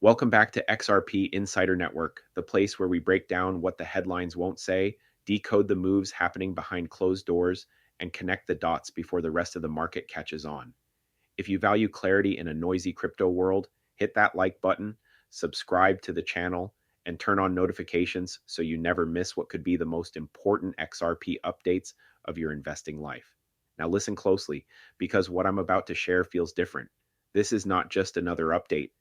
Welcome back to XRP Insider Network, the place where we break down what the headlines won't say, decode the moves happening behind closed doors, and connect the dots before the rest of the market catches on. If you value clarity in a noisy crypto world, hit that like button, subscribe to the channel, and turn on notifications so you never miss what could be the most important XRP updates of your investing life. Now listen closely, because what I'm about to share feels different. This is not just another update.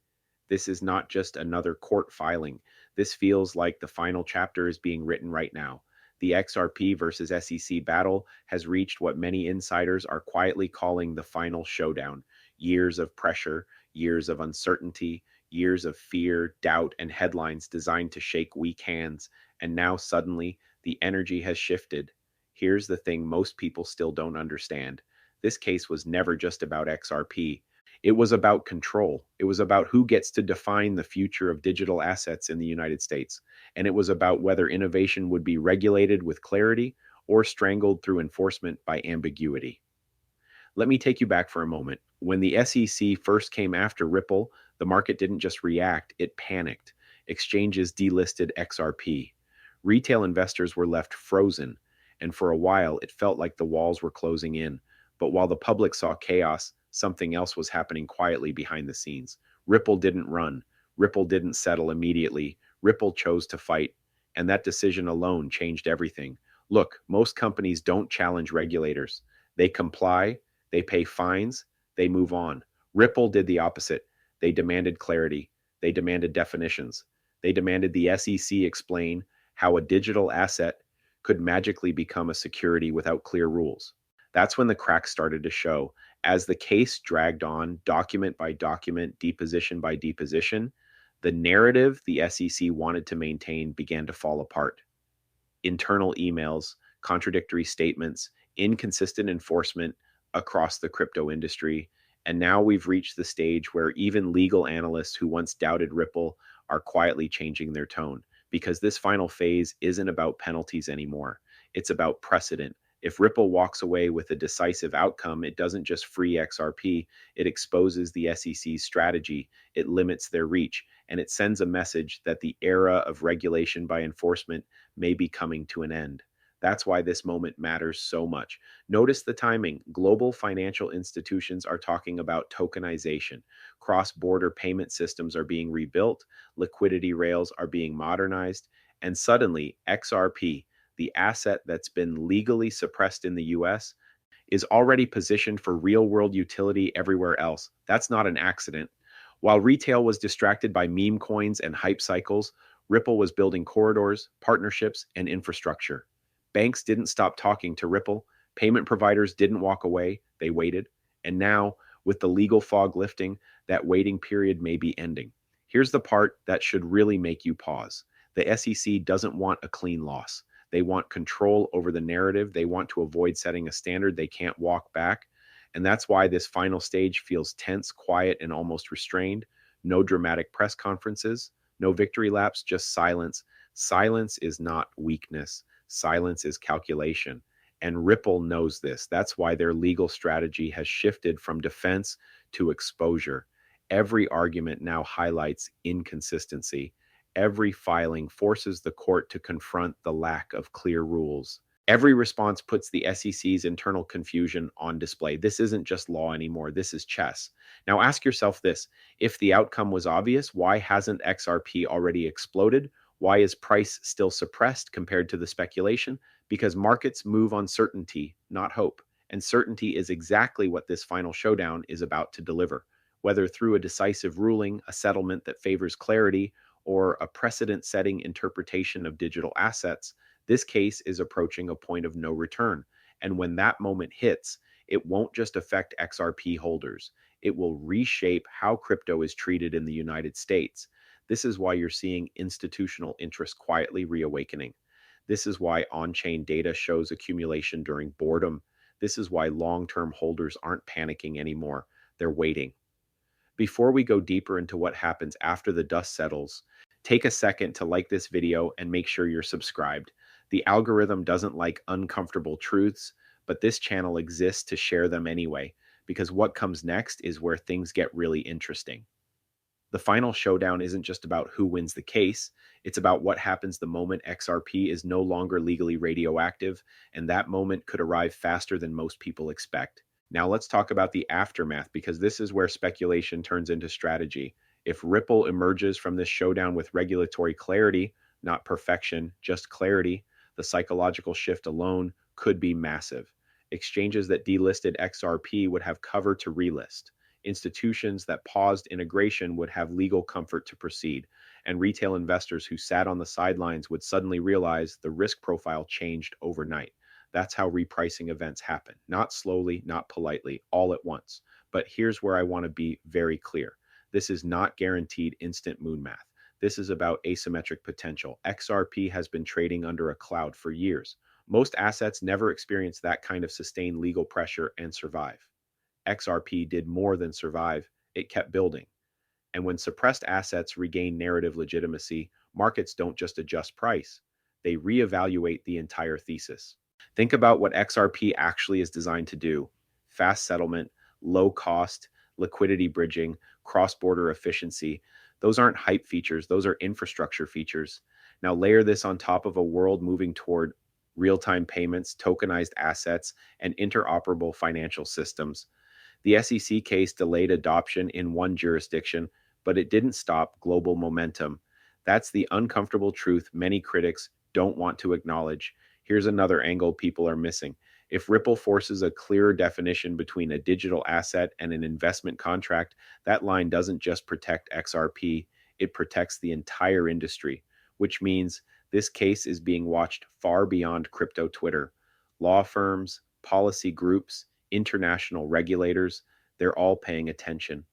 This is not just another court filing. This feels like the final chapter is being written right now. The XRP versus SEC battle has reached what many insiders are quietly calling the final showdown. Years of pressure, years of uncertainty, years of fear, doubt, and headlines designed to shake weak hands. And now suddenly, the energy has shifted. Here's the thing most people still don't understand. This case was never just about XRP. It was about control. It was about who gets to define the future of digital assets in the United States. And it was about whether innovation would be regulated with clarity or strangled through enforcement by ambiguity. Let me take you back for a moment. When the SEC first came after Ripple, the market didn't just react, it panicked. Exchanges delisted XRP. Retail investors were left frozen, and for a while it felt like the walls were closing in. But while the public saw chaos, something else was happening quietly behind the scenes. Ripple didn't run. Ripple didn't settle immediately. Ripple chose to fight, and that decision alone changed everything. Look, most companies don't challenge regulators. They comply, they pay fines, they move on. Ripple did the opposite. They demanded clarity. They demanded definitions. They demanded the SEC explain how a digital asset could magically become a security without clear rules. That's when the cracks started to show. As the case dragged on, document by document, deposition by deposition, the narrative the SEC wanted to maintain began to fall apart. Internal emails, contradictory statements, inconsistent enforcement across the crypto industry. And now we've reached the stage where even legal analysts who once doubted Ripple are quietly changing their tone, because this final phase isn't about penalties anymore. It's about precedent. If Ripple walks away with a decisive outcome, it doesn't just free XRP, it exposes the SEC's strategy, it limits their reach, and it sends a message that the era of regulation by enforcement may be coming to an end. That's why this moment matters so much. Notice the timing. Global financial institutions are talking about tokenization. Cross-border payment systems are being rebuilt, liquidity rails are being modernized, and suddenly XRP, the asset that's been legally suppressed in the US, is already positioned for real-world utility everywhere else. That's not an accident. While retail was distracted by meme coins and hype cycles, Ripple was building corridors, partnerships, and infrastructure. Banks didn't stop talking to Ripple. Payment providers didn't walk away. They waited. And now, with the legal fog lifting, that waiting period may be ending. Here's the part that should really make you pause. The SEC doesn't want a clean loss. They want control over the narrative. They want to avoid setting a standard they can't walk back. And that's why this final stage feels tense, quiet, and almost restrained. No dramatic press conferences, no victory laps, just silence. Silence is not weakness. Silence is calculation. And Ripple knows this. That's why their legal strategy has shifted from defense to exposure. Every argument now highlights inconsistency. Every filing forces the court to confront the lack of clear rules. Every response puts the SEC's internal confusion on display. This isn't just law anymore. This is chess. Now ask yourself this. If the outcome was obvious, why hasn't XRP already exploded? Why is price still suppressed compared to the speculation? Because markets move on certainty, not hope. And certainty is exactly what this final showdown is about to deliver. Whether through a decisive ruling, a settlement that favors clarity, or a precedent-setting interpretation of digital assets, this case is approaching a point of no return. And when that moment hits, it won't just affect XRP holders. It will reshape how crypto is treated in the United States. This is why you're seeing institutional interest quietly reawakening. This is why on-chain data shows accumulation during boredom. This is why long-term holders aren't panicking anymore. They're waiting. Before we go deeper into what happens after the dust settles, take a second to like this video and make sure you're subscribed. The algorithm doesn't like uncomfortable truths, but this channel exists to share them anyway, because what comes next is where things get really interesting. The final showdown isn't just about who wins the case, it's about what happens the moment XRP is no longer legally radioactive, and that moment could arrive faster than most people expect. Now let's talk about the aftermath because this is where speculation turns into strategy. If Ripple emerges from this showdown with regulatory clarity, not perfection, just clarity, the psychological shift alone could be massive. Exchanges that delisted XRP would have cover to relist. Institutions that paused integration would have legal comfort to proceed, and retail investors who sat on the sidelines would suddenly realize the risk profile changed overnight. That's how repricing events happen, not slowly, not politely, all at once. But here's where I want to be very clear. This is not guaranteed instant moon math. This is about asymmetric potential. XRP has been trading under a cloud for years. Most assets never experience that kind of sustained legal pressure and survive. XRP did more than survive, it kept building. And when suppressed assets regain narrative legitimacy, markets don't just adjust price, they reevaluate the entire thesis. Think about what XRP actually is designed to do: fast settlement, low cost, liquidity bridging, cross border efficiency. Those aren't hype features, those are infrastructure features. Now, layer this on top of a world moving toward real time payments, tokenized assets, and interoperable financial systems. The SEC case delayed adoption in one jurisdiction, but it didn't stop global momentum. That's the uncomfortable truth many critics don't want to acknowledge. Here's another angle people are missing. If Ripple forces a clearer definition between a digital asset and an investment contract, that line doesn't just protect XRP, it protects the entire industry, which means this case is being watched far beyond crypto Twitter. Law firms, policy groups, international regulators, they're all paying attention.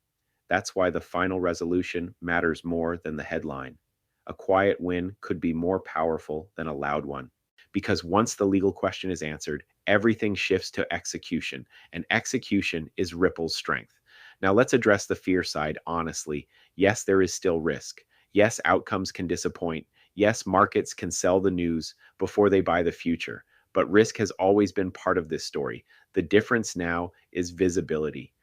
That's why the final resolution matters more than the headline. A quiet win could be more powerful than a loud one. Because once the legal question is answered, everything shifts to execution, and execution is Ripple's strength. Now let's address the fear side honestly. Yes, there is still risk. Yes, outcomes can disappoint. Yes, markets can sell the news before they buy the future. But risk has always been part of this story. The difference now is visibility.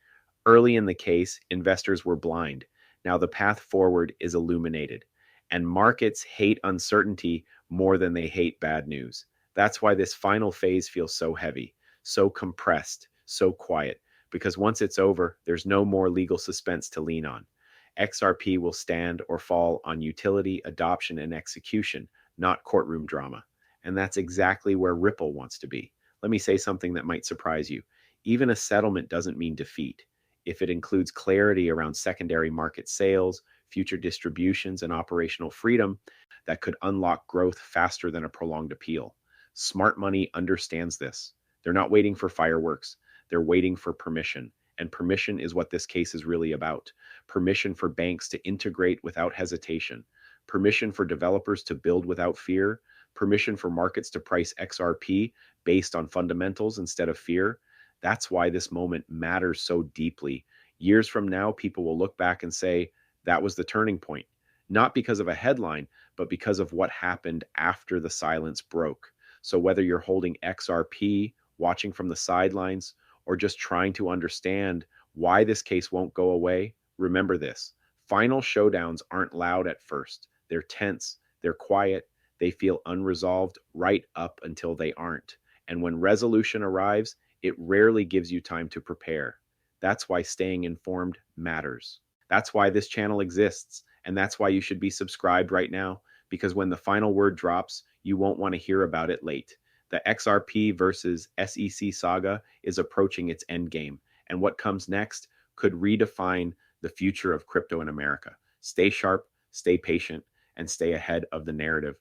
Early in the case, investors were blind. Now the path forward is illuminated. And markets hate uncertainty more than they hate bad news. That's why this final phase feels so heavy, so compressed, so quiet, because once it's over, there's no more legal suspense to lean on. XRP will stand or fall on utility, adoption, and execution, not courtroom drama. And that's exactly where Ripple wants to be. Let me say something that might surprise you. Even a settlement doesn't mean defeat. If it includes clarity around secondary market sales, future distributions, and operational freedom, that could unlock growth faster than a prolonged appeal. Smart money understands this. They're not waiting for fireworks, they're waiting for permission. And permission is what this case is really about. Permission for banks to integrate without hesitation. Permission for developers to build without fear. Permission for markets to price XRP based on fundamentals instead of fear. That's why this moment matters so deeply. Years from now, people will look back and say, that was the turning point. Not because of a headline, but because of what happened after the silence broke. So whether you're holding XRP, watching from the sidelines, or just trying to understand why this case won't go away, remember this. Final showdowns aren't loud at first. They're tense, they're quiet, they feel unresolved right up until they aren't. And when resolution arrives, it rarely gives you time to prepare. That's why staying informed matters. That's why this channel exists, and that's why you should be subscribed right now, because when the final word drops, you won't want to hear about it late. The XRP versus SEC saga is approaching its endgame, and what comes next could redefine the future of crypto in America. Stay sharp, stay patient, and stay ahead of the narrative.